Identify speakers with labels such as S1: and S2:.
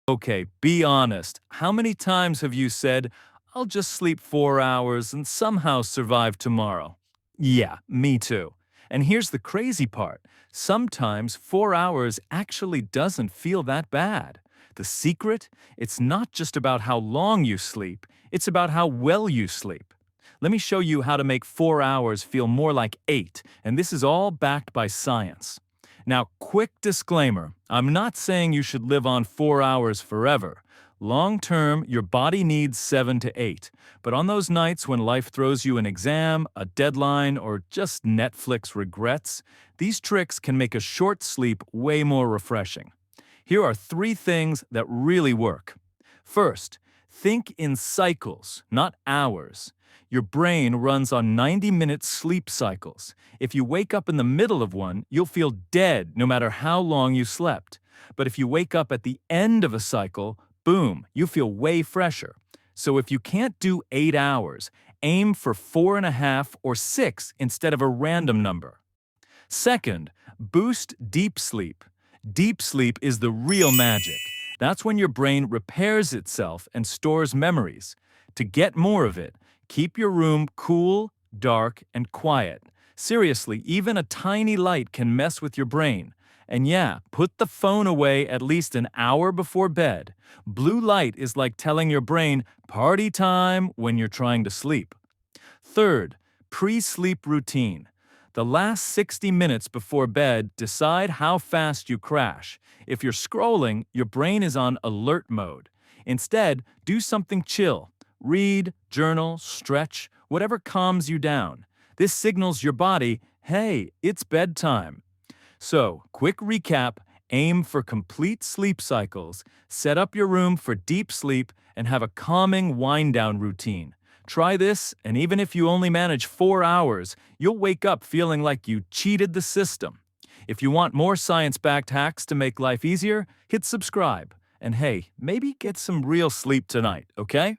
S1: Okay, be honest. How many times have you said, I'll just sleep 4 hours and somehow survive tomorrow? Yeah, me too. And here's the crazy part. Sometimes 4 hours actually doesn't feel that bad. The secret? It's not just about how long you sleep, it's about how well you sleep. Let me show you how to make 4 hours feel more like 8, and this is all backed by science. Now, quick disclaimer, I'm not saying you should live on 4 hours forever. Long term, your body needs 7 to 8. But on those nights when life throws you an exam, a deadline, or just Netflix regrets, these tricks can make a short sleep way more refreshing. Here are 3 things that really work. First, think in cycles, not hours. Your brain runs on 90-minute sleep cycles. If you wake up in the middle of one, you'll feel dead no matter how long you slept. But if you wake up at the end of a cycle, boom, you feel way fresher. So if you can't do 8 hours, aim for 4.5 or 6 instead of a random number. Second, boost deep sleep. Deep sleep is the real magic. That's when your brain repairs itself and stores memories. To get more of it, keep your room cool, dark, and quiet. Seriously, even a tiny light can mess with your brain. And yeah, put the phone away at least an hour before bed. Blue light is like telling your brain, party time, when you're trying to sleep. Third, pre-sleep routine. The last 60 minutes before bed decide how fast you crash. If you're scrolling, your brain is on alert mode. Instead, do something chill. Read, journal, stretch, whatever calms you down. This signals your body, hey, it's bedtime. So, quick recap, aim for complete sleep cycles, set up your room for deep sleep, and have a calming wind-down routine. Try this, and even if you only manage 4 hours, you'll wake up feeling like you cheated the system. If you want more science-backed hacks to make life easier, hit subscribe. And hey, maybe get some real sleep tonight, okay?